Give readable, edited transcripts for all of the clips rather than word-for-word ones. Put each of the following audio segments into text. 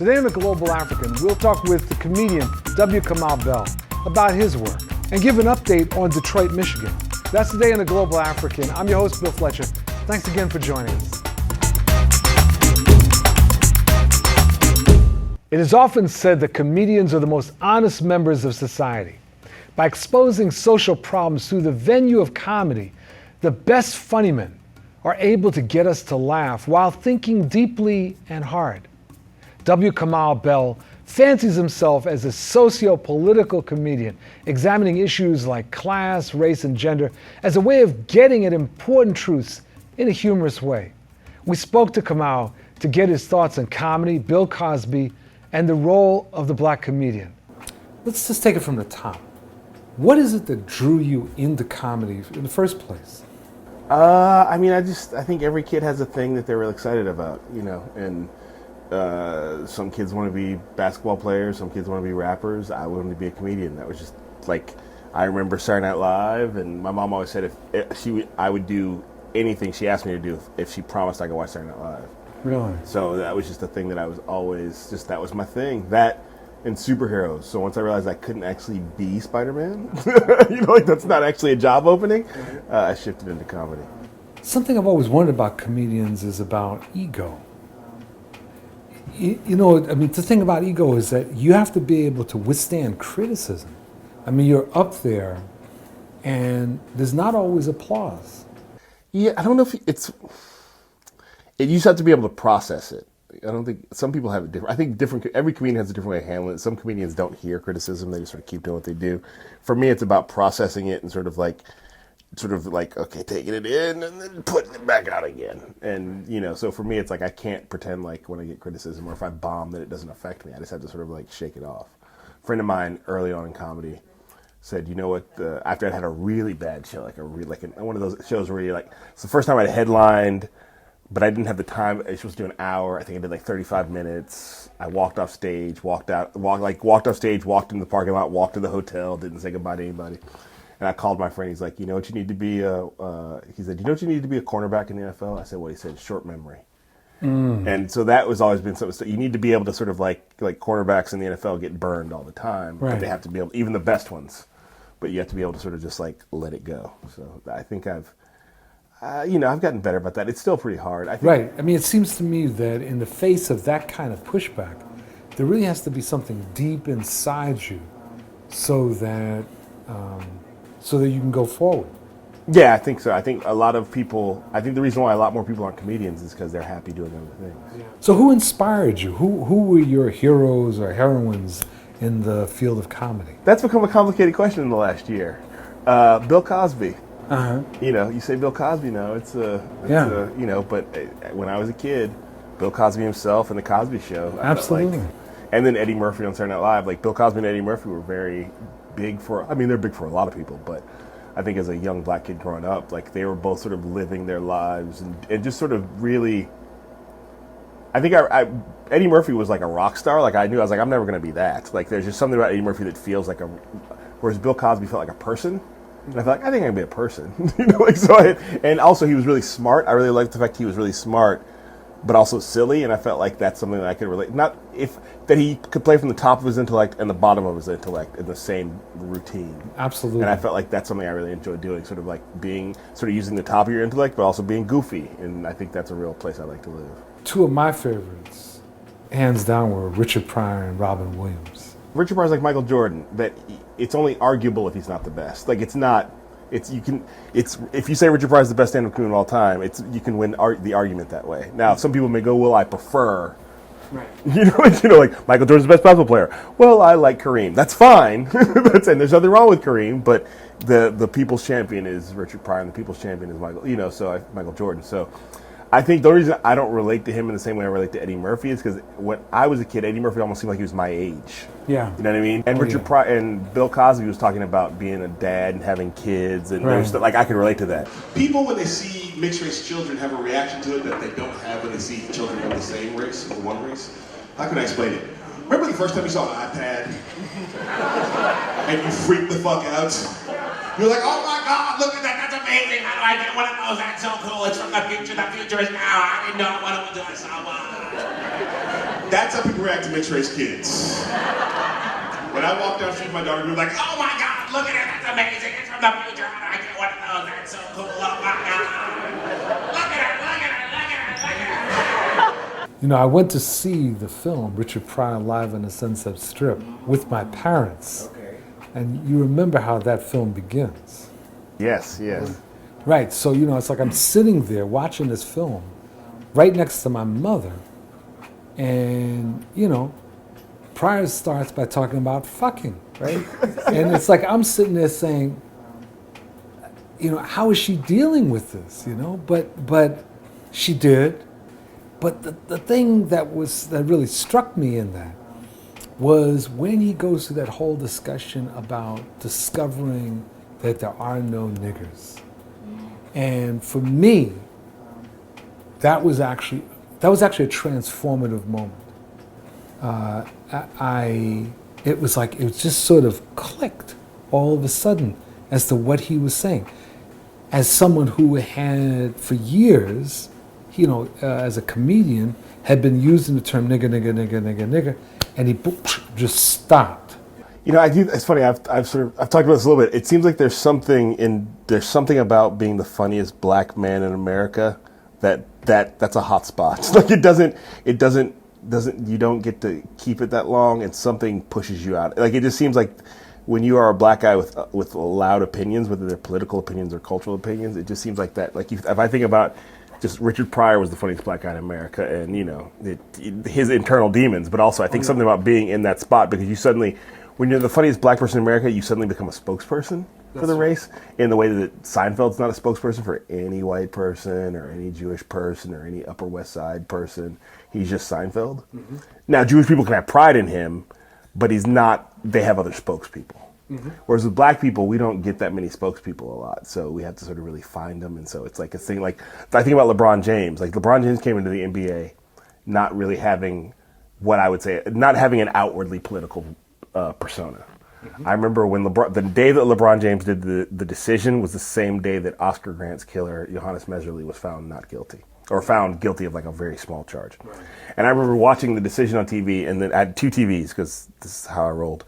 Today on The Global African, we'll talk with the comedian W. Kamau Bell about his work and give an update on Detroit, Michigan. That's Today on The Global African. I'm your host, Bill Fletcher. Thanks again for joining us. It is often said that comedians are the most honest members of society. By exposing social problems through the venue of comedy, the best funny men are able to get us to laugh while thinking deeply and hard. W. Kamau Bell fancies himself as a socio-political comedian, examining issues like class, race, and gender as a way of getting at important truths in a humorous way. We spoke to Kamau to get his thoughts on comedy, Bill Cosby, and the role of the black comedian. Let's just take it from the top. What is it that drew you into comedy in the first place? I think every kid has a thing that they're really excited about, and some kids want to be basketball players, some kids want to be rappers. I wanted to be a comedian. That was just like, I remember Saturday Night Live, and my mom always said I would do anything she asked me to do if she promised I could watch Saturday Night Live. Really? So that was just a thing that I was always, that was my thing. That and superheroes. So once I realized I couldn't actually be Spider-Man, that's not actually a job opening, I shifted into comedy. Something I've always wondered about comedians is about ego. The thing about ego is that you have to be able to withstand criticism. You're up there, and there's not always applause. Yeah, I don't know if you just have to be able to process it. I don't think, some people have it different. I think every comedian has a different way of handling it. Some comedians don't hear criticism, they just sort of keep doing what they do. For me, it's about processing it and sort of like, okay, taking it in and then putting it back out again. And, so for me, it's like I can't pretend like when I get criticism or if I bomb that it doesn't affect me. I just have to sort of like shake it off. A friend of mine early on in comedy said, you know what, after I'd had a really bad show, one of those shows where it's the first time I'd headlined, but I didn't have the time. I was supposed to do an hour. I think I did 35 minutes. I walked off stage, walked into the parking lot, walked to the hotel, didn't say goodbye to anybody. And I called my friend. He's like, you know what you need to be? He said, you know what you need to be a cornerback in the NFL? I said, what? He said, short memory. And so that was always been something. So you need to be able to sort of like cornerbacks in the NFL get burned all the time. Right. But they have to be able, even the best ones. But you have to be able to sort of just let it go. So I think I've gotten better about that. It's still pretty hard. Right. It seems to me that in the face of that kind of pushback, there really has to be something deep inside you so that you can go forward. Yeah, I think so. I think the reason why a lot more people aren't comedians is because they're happy doing other things. Yeah. So who inspired you? Who were your heroes or heroines in the field of comedy? That's become a complicated question in the last year. Bill Cosby. Uh-huh. You say Bill Cosby now, but when I was a kid, Bill Cosby himself and the Cosby Show. Absolutely. And then Eddie Murphy on Saturday Night Live. Like Bill Cosby and Eddie Murphy were very big they're big for a lot of people, but I think as a young black kid growing up, they were both sort of living their lives and just sort of really, I think Eddie Murphy was like a rock star. I knew, I was like, I'm never going to be that. There's just something about Eddie Murphy that feels like whereas Bill Cosby felt like a person. And I felt like, I think I can be a person. And also he was really smart. I really liked the fact he was really smart, but also silly. And I felt like that's something that I could relate. That he could play from the top of his intellect and the bottom of his intellect in the same routine. Absolutely. And I felt like that's something I really enjoyed doing, sort of using the top of your intellect, but also being goofy. And I think that's a real place I like to live. Two of my favorites, hands down, were Richard Pryor and Robin Williams. Richard Pryor's like Michael Jordan, that it's only arguable if he's not the best. If you say Richard Pryor's the best stand-up comedian of all time, you can win the argument that way. Now, some people may go, well, I prefer, right. Like Michael Jordan's the best basketball player. Well, I like Kareem. That's fine. And there's nothing wrong with Kareem, but the people's champion is Richard Pryor, and the people's champion is Michael Jordan. So I think the reason I don't relate to him in the same way I relate to Eddie Murphy is because when I was a kid, Eddie Murphy almost seemed like he was my age. Yeah. You know what I mean? And Richard Pryor and Bill Cosby was talking about being a dad and having kids, and there's I can relate to that. People, when they see mixed-race children, have a reaction to it that they don't have when they see children of the same race, or one race. How can I explain it? Remember the first time you saw an iPad? And you freaked the fuck out? You're like, oh my God, look at that, that's amazing. How do I get one of those? That's so cool. It's from the future is now. I didn't know what it was doing so much. That's how people react to mixed race kids. When I walk down the street with my daughter, people are like, oh my God, look at it, that's amazing. It's from the future. I get one of those. That's so cool. Oh my God. Look at her, look at her, look at her, look at her. You know, I went to see the film Richard Pryor Live on the Sunset Strip with my parents. Okay. And you remember how that film begins. Yes, yes. Right, so you know, it's like I'm sitting there watching this film right next to my mother, and you know, Pryor starts by talking about fucking, right? And it's like I'm sitting there saying, you know, how is she dealing with this, you know? But she did. But the thing that really struck me in that was when he goes through that whole discussion about discovering that there are no niggers. And for me, that was actually a transformative moment. It was just sort of clicked all of a sudden as to what he was saying. As someone who had for years, you know, as a comedian, had been using the term nigger, nigger, nigger, nigger, nigger, and he just stopped. You know, I do. It's funny. I've talked about this a little bit. It seems like there's something about being the funniest black man in America that's a hot spot. Like it doesn't. You don't get to keep it that long, and something pushes you out. Like it just seems like when you are a black guy with loud opinions, whether they're political opinions or cultural opinions, it just seems like that. Like if I think about just Richard Pryor was the funniest black guy in America, and you know his internal demons, but also I think something about being in that spot because you suddenly. When you're the funniest black person in America, you suddenly become a spokesperson for the race in the way that Seinfeld's not a spokesperson for any white person or any Jewish person or any Upper West Side person. He's just Seinfeld. Mm-hmm. Now, Jewish people can have pride in him, but he's not, they have other spokespeople. Mm-hmm. Whereas with black people, we don't get that many spokespeople a lot, so we have to sort of really find them. And so it's like a thing like, I think about LeBron James. Like LeBron James came into the NBA not really having what I would say, not having an outwardly political persona. Mm-hmm. I remember when the day that LeBron James did the decision was the same day that Oscar Grant's killer, Johannes Meserly, was found not guilty. Or found guilty of like a very small charge. Right. And I remember watching the decision on TV, and then I had two TVs, because this is how I rolled,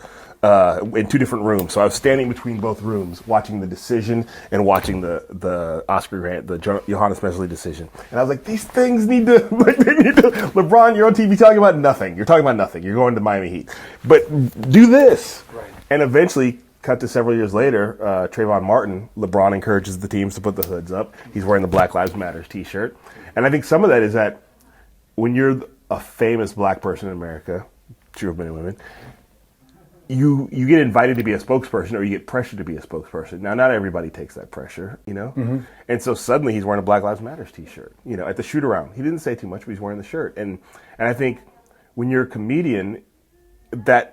in two different rooms. So I was standing between both rooms, watching the decision and watching the Oscar Grant, the Johannes Meserly decision. And I was like, these things need to, LeBron, you're on TV talking about nothing. You're talking about nothing. You're going to Miami Heat. But do this. Right. And eventually, cut to several years later, Trayvon Martin, LeBron encourages the teams to put the hoods up. He's wearing the Black Lives Matter t-shirt. And I think some of that is that when you're a famous black person in America, true of many women, you get invited to be a spokesperson or you get pressured to be a spokesperson. Now, not everybody takes that pressure, you know? Mm-hmm. And so suddenly he's wearing a Black Lives Matter t-shirt, you know, at the shoot around. He didn't say too much, but he's wearing the shirt. And I think when you're a comedian, I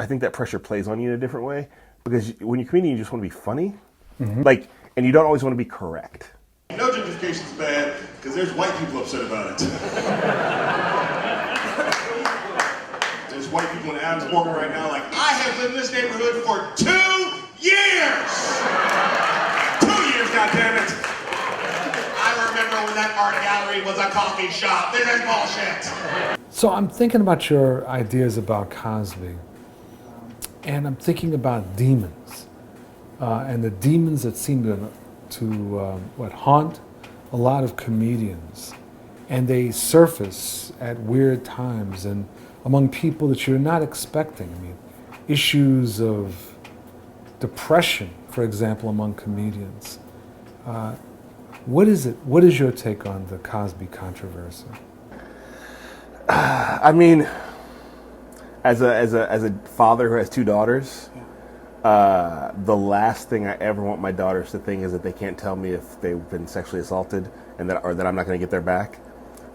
think that pressure plays on you in a different way, because when you're a comedian, you just want to be funny, mm-hmm. And you don't always want to be correct. No gentrification's bad, because there's white people upset about it. There's white people in Adams Morgan right now like, I have lived in this neighborhood for 2 years! 2 years, goddammit! I remember when that art gallery was a coffee shop. This is bullshit! So I'm thinking about your ideas about Cosby, and I'm thinking about demons, and the demons that seem to haunt a lot of comedians, and they surface at weird times and among people that you're not expecting. I mean, issues of depression, for example, among comedians. What is it? What is your take on the Cosby controversy? I mean, as a father who has two daughters, the last thing I ever want my daughters to think is that they can't tell me if they've been sexually assaulted and that I'm not going to get their back.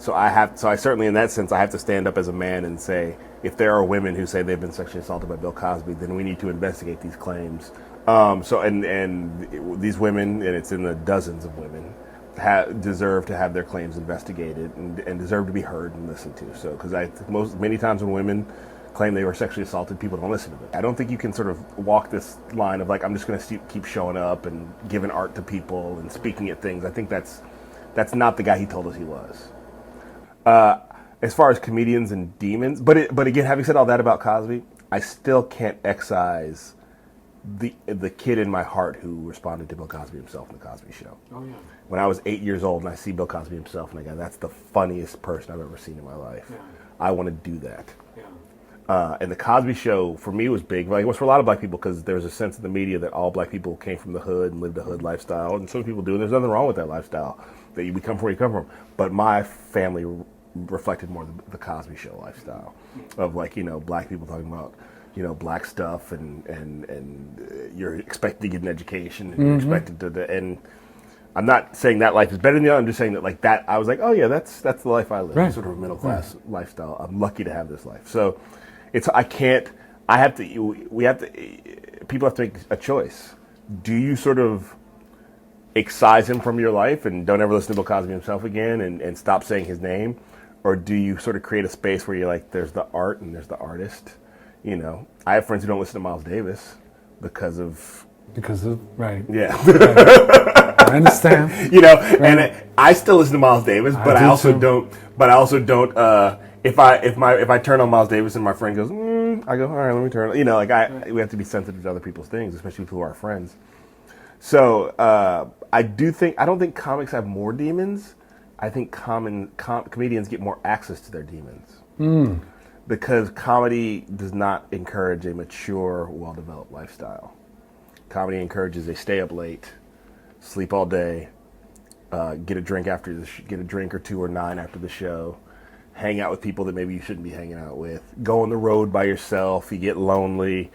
So I certainly in that sense I have to stand up as a man and say, if there are women who say they've been sexually assaulted by Bill Cosby, then we need to investigate these claims. These women, and it's in the dozens of women, deserve to have their claims investigated and deserve to be heard and listened to. So, because many times when women claim they were sexually assaulted, people don't listen to them. I don't think you can sort of walk this line of like, I'm just going to keep showing up and giving art to people and speaking at things. I think that's not the guy he told us he was. as far as comedians and demons, but again, having said all that about Cosby, I still can't excise the kid in my heart who responded to Bill Cosby himself in the Cosby Show. Oh yeah. When I was 8 years old and I see Bill Cosby himself and I go, that's the funniest person I've ever seen in my life. Yeah. I want to do that. Yeah. And the Cosby Show for me was big. Like it was for a lot of black people because there was a sense in the media that all black people came from the hood and lived a hood lifestyle, and some people do. And there's nothing wrong with that lifestyle. That you come from where you come from. But my family reflected more the Cosby Show lifestyle of like black people talking about black stuff and you're expected to get an education and you're expected to and I'm not saying that life is better than the other. I'm just saying that like that I was like, oh yeah, that's the life I live. Right. Sort of a middle class lifestyle. I'm lucky to have this life. So people have to make a choice. Do you sort of excise him from your life and don't ever listen to Bill Cosby himself again and stop saying his name? Or do you sort of create a space where you're like, there's the art and there's the artist? I have friends who don't listen to Miles Davis because of right. Yeah. Right. I understand. Right. And I still listen to Miles Davis, but I also don't. If I turn on Miles Davis and my friend goes, I go, all right, let me turn. We have to be sensitive to other people's things, especially people who are our friends. So I don't think comics have more demons. I think comedians get more access to their demons because comedy does not encourage a mature, well-developed lifestyle. Comedy encourages a stay up late, sleep all day, get a drink or two or nine after the show, hang out with people that maybe you shouldn't be hanging out with, go on the road by yourself, you get lonely.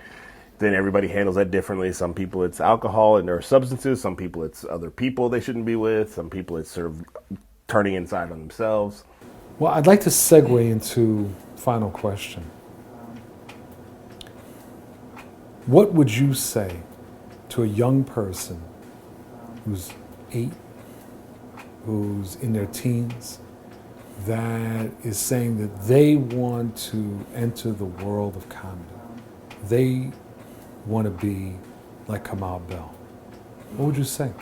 Then everybody handles that differently. Some people it's alcohol and there are substances. Some people it's other people they shouldn't be with. Some people it's sort of turning inside on themselves. Well, I'd like to segue into final question. What would you say to a young person who's 8, who's in their teens, that is saying that they want to enter the world of comedy? They want to be like Kamau Bell. What would you say?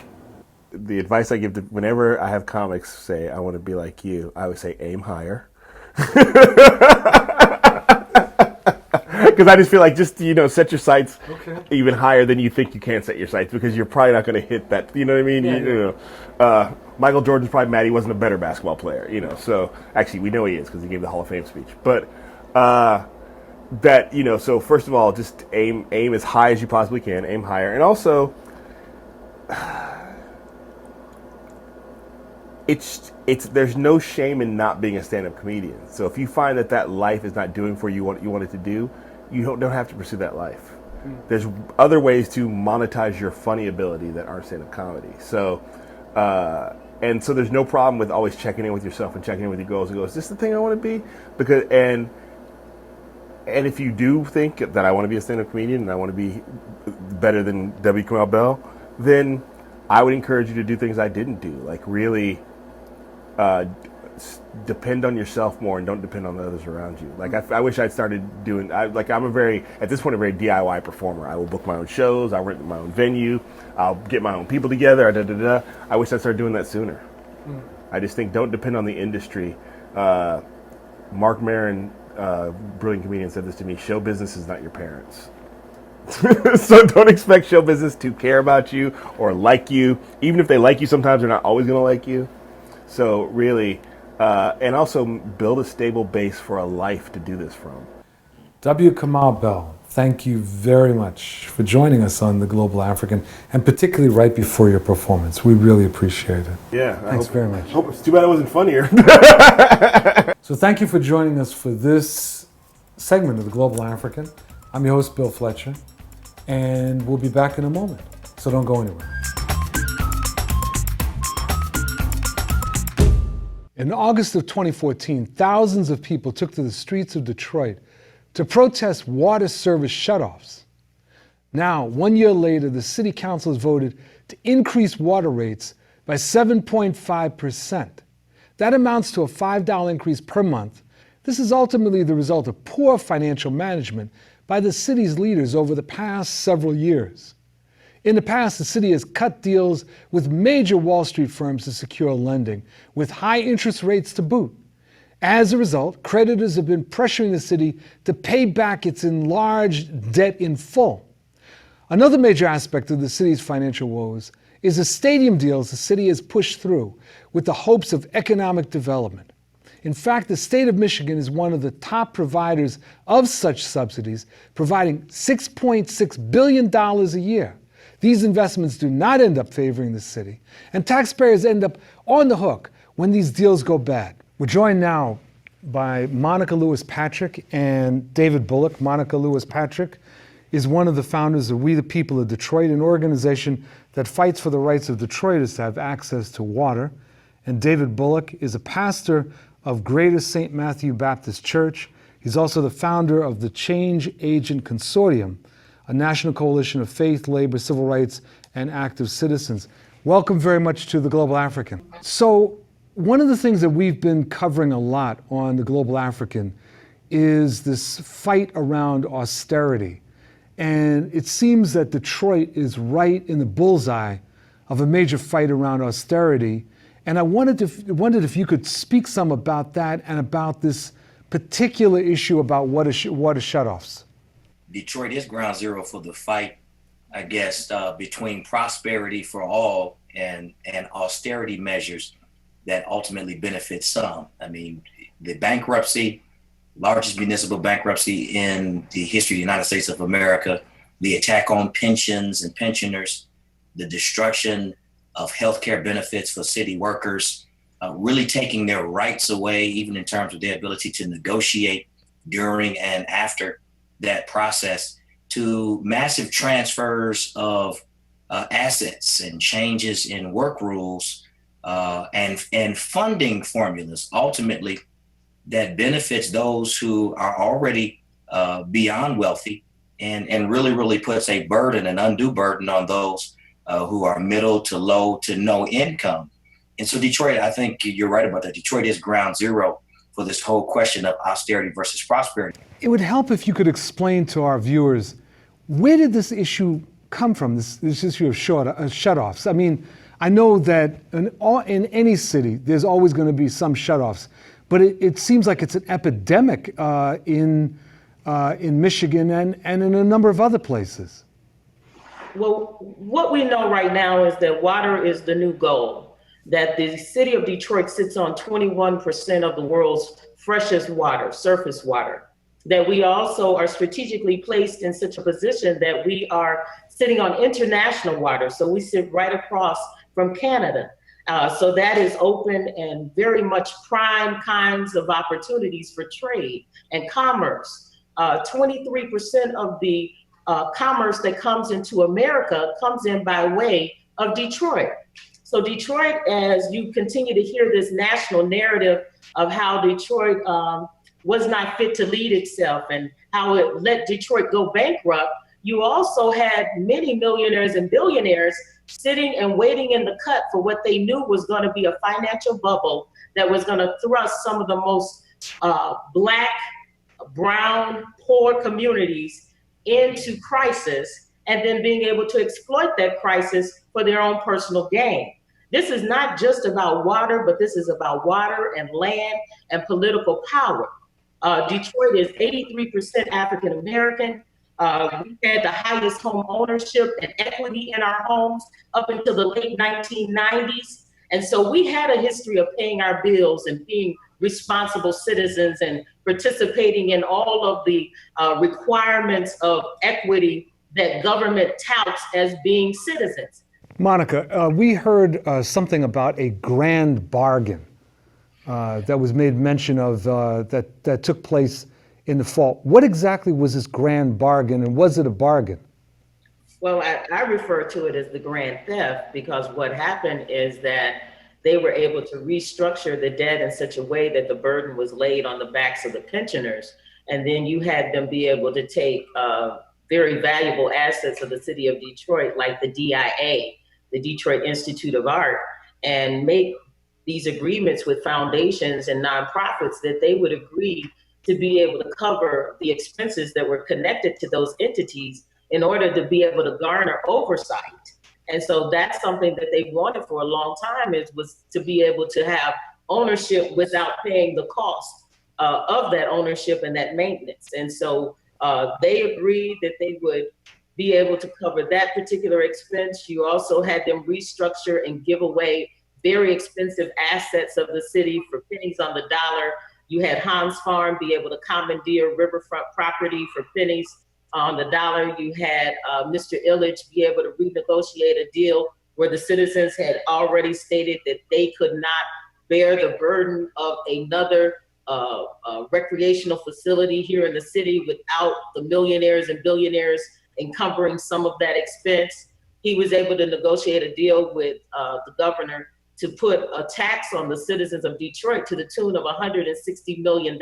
The advice I give to whenever I have comics say, I want to be like you, I would say aim higher. Because I just feel like set your sights even higher than you think you can set your sights because you're probably not going to hit that. You know what I mean? Yeah. Michael Jordan's probably mad he wasn't a better basketball player. So actually we know he is because he gave the Hall of Fame speech. But so first of all, just aim as high as you possibly can, aim higher. And also, there's no shame in not being a stand-up comedian. So if you find that life is not doing for you what you want it to do, you don't have to pursue that life. There's other ways to monetize your funny ability that aren't stand-up comedy. So, and so there's no problem with always checking in with yourself and checking in with your goals and go, is this the thing I want to be? Because and if you do think that I want to be a stand-up comedian and I want to be better than W. Kamau Bell, then I would encourage you to do things I didn't do, like really depend on yourself more and don't depend on the others around you. Like I wish I'd started doing. I'm at this point a very DIY performer. I will book my own shows. I'll rent my own venue. I'll get my own people together. I wish I'd started doing that sooner. I just think don't depend on the industry. Mark Maron, brilliant comedian, said this to me: show business is not your parents. So don't expect show business to care about you or like you. Even if they like you, sometimes they're not always going to like you. So really, and also build a stable base for a life to do this from. W. Kamau Bell, thank you very much for joining us on The Global African, and particularly right before your performance. We really appreciate it. Yeah. Thanks very much. It's too bad it wasn't funnier. So thank you for joining us for this segment of The Global African. I'm your host, Bill Fletcher, and we'll be back in a moment. So don't go anywhere. In August of 2014, thousands of people took to the streets of Detroit to protest water service shutoffs. Now, 1 year later, the city council has voted to increase water rates by 7.5%. That amounts to a $5 increase per month. This is ultimately the result of poor financial management by the city's leaders over the past several years. In the past, the city has cut deals with major Wall Street firms to secure lending, with high interest rates to boot. As a result, creditors have been pressuring the city to pay back its enlarged debt in full. Another major aspect of the city's financial woes is the stadium deals the city has pushed through with the hopes of economic development. In fact, the state of Michigan is one of the top providers of such subsidies, providing $6.6 billion a year. These investments do not end up favoring the city, and taxpayers end up on the hook when these deals go bad. We're joined now by Monica Lewis Patrick and David Bullock. Monica Lewis Patrick is one of the founders of We the People of Detroit, an organization that fights for the rights of Detroiters to have access to water. And David Bullock is a pastor of Greater St. Matthew Baptist Church. He's also the founder of the Change Agent Consortium, a national coalition of faith, labor, civil rights, and active citizens. Welcome very much to the Global African. So one of the things that we've been covering a lot on the Global African is this fight around austerity. And it seems that Detroit is right in the bullseye of a major fight around austerity. And I wondered if you could speak some about that and about this particular issue about water shutoffs. Detroit is ground zero for the fight, I guess, between prosperity for all and austerity measures that ultimately benefit some. I mean, the bankruptcy, largest municipal bankruptcy in the history of the United States of America, the attack on pensions and pensioners, the destruction of healthcare benefits for city workers, really taking their rights away, even in terms of their ability to negotiate during and after that process, to massive transfers of assets and changes in work rules and funding formulas, ultimately, that benefits those who are already beyond wealthy and really puts a burden, an undue burden on those who are middle to low to no income. And so Detroit, I think you're right about that. Detroit is ground zero for this whole question of austerity versus prosperity. It would help if you could explain to our viewers, where did this issue come from, this issue of shutoffs? I mean, I know that in any city, there's always going to be some shutoffs, but it seems like it's an epidemic in Michigan and in a number of other places. Well, what we know right now is that water is the new gold, that the city of Detroit sits on 21% of the world's freshest water, surface water, that we also are strategically placed in such a position that we are sitting on international water. So we sit right across from Canada. So that is open and very much prime kinds of opportunities for trade and commerce. 23% of the commerce that comes into America comes in by way of Detroit. So Detroit, as you continue to hear this national narrative of how Detroit was not fit to lead itself and how it let Detroit go bankrupt, you also had many millionaires and billionaires sitting and waiting in the cut for what they knew was going to be a financial bubble that was going to thrust some of the most Black, brown, poor communities into crisis, and then being able to exploit that crisis for their own personal gain. This is not just about water, but this is about water and land and political power. Detroit is 83% African American. We had the highest home ownership and equity in our homes up until the late 1990s. And so we had a history of paying our bills and being responsible citizens and participating in all of the requirements of equity that government touts as being citizens. Monica, we heard something about a grand bargain that was made mention of that took place in the fall. What exactly was this grand bargain, and was it a bargain? Well, I refer to it as the grand theft, because what happened is that they were able to restructure the debt in such a way that the burden was laid on the backs of the pensioners. And then you had them be able to take very valuable assets of the city of Detroit, like the DIA, the Detroit Institute of Art, and make these agreements with foundations and nonprofits that they would agree to be able to cover the expenses that were connected to those entities in order to be able to garner oversight. And so that's something that they've wanted for a long time, was to be able to have ownership without paying the cost of that ownership and that maintenance. And so they agreed that they would be able to cover that particular expense. You also had them restructure and give away very expensive assets of the city for pennies on the dollar. You had Hans Farm be able to commandeer riverfront property for pennies on the dollar. You had Mr. Illich be able to renegotiate a deal where the citizens had already stated that they could not bear the burden of another recreational facility here in the city without the millionaires and billionaires encumbering some of that expense. He was able to negotiate a deal with the governor to put a tax on the citizens of Detroit to the tune of $160 million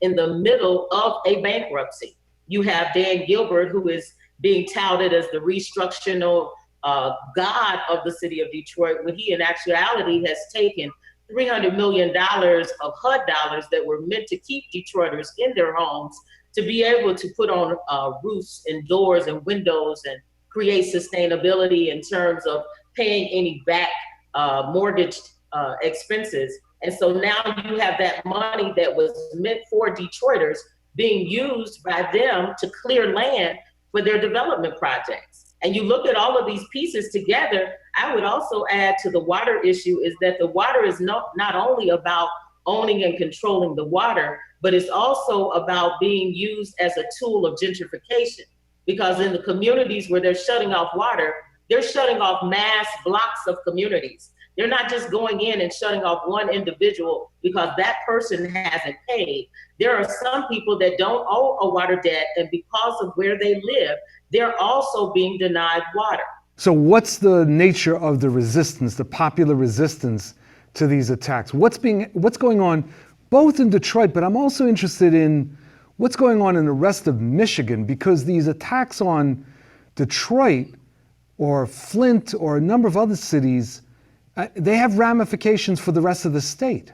in the middle of a bankruptcy. You have Dan Gilbert, who is being touted as the restructural god of the city of Detroit, when he in actuality has taken $300 million of HUD dollars that were meant to keep Detroiters in their homes to be able to put on roofs and doors and windows and create sustainability in terms of paying any back mortgage expenses. And so now you have that money that was meant for Detroiters being used by them to clear land for their development projects. And you look at all of these pieces together. I would also add to the water issue is that the water is not only about owning and controlling the water, but it's also about being used as a tool of gentrification. Because in the communities where they're shutting off water, they're shutting off mass blocks of communities. They're not just going in and shutting off one individual because that person hasn't paid. There are some people that don't owe a water debt, and because of where they live, they're also being denied water. So what's the nature of the resistance, the popular resistance to these attacks? What's going on both in Detroit, but I'm also interested in what's going on in the rest of Michigan, because these attacks on Detroit or Flint or a number of other cities, they have ramifications for the rest of the state.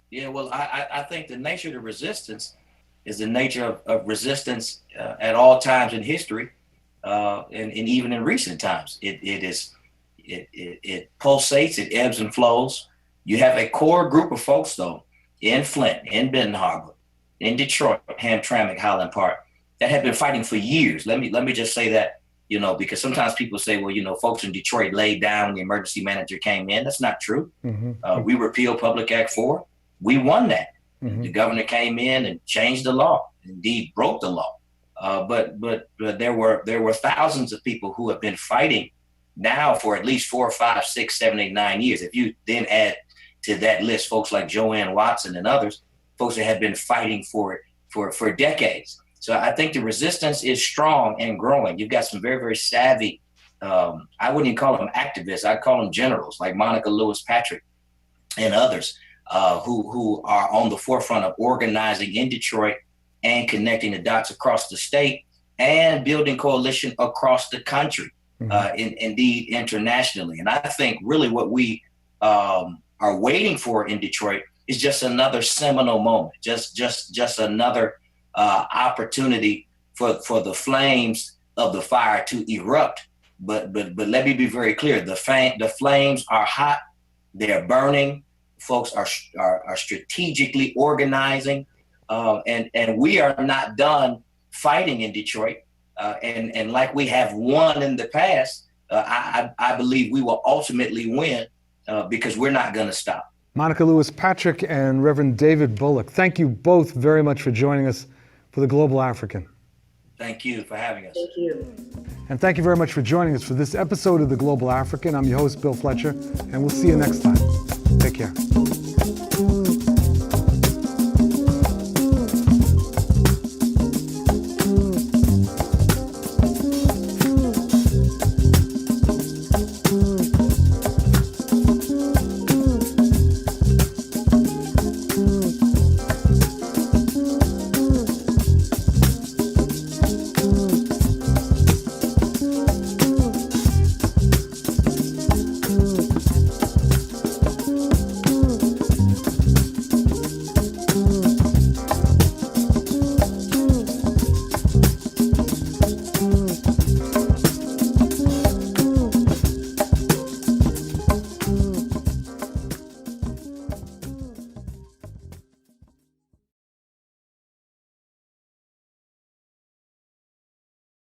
Yeah, well, I think the nature of the resistance is the nature of resistance at all times in history, and even in recent times. It pulsates, it ebbs and flows. You have a core group of folks, though, in Flint, in Benton Harbor, in Detroit, Hamtramck, Highland Park, that have been fighting for years. Let me just say that, because sometimes people say, well, folks in Detroit laid down when the emergency manager came in. That's not true. Mm-hmm. We repealed Public Act 4. We won that. Mm-hmm. The governor came in and changed the law, indeed broke the law. But there were thousands of people who have been fighting now for at least 4, 5, 6, 7, 8, 9 years. If you then add to that list folks like Joanne Watson and others, folks that have been fighting for it for decades. So I think the resistance is strong and growing. You've got some very, very savvy, I wouldn't even call them activists, I'd call them generals, like Monica Lewis Patrick and others who are on the forefront of organizing in Detroit and connecting the dots across the state and building coalition across the country, indeed internationally. And I think really what we are waiting for in Detroit is just another seminal moment, just another opportunity for the flames of the fire to erupt. But let me be very clear: the flames are hot, they're burning. Folks are strategically organizing, and we are not done fighting in Detroit. And like we have won in the past, I believe we will ultimately win because we're not going to stop. Monica Lewis Patrick and Reverend David Bullock, thank you both very much for joining us for the Global African. Thank you for having us. Thank you. And thank you very much for joining us for this episode of the Global African. I'm your host, Bill Fletcher, and we'll see you next time. Take care.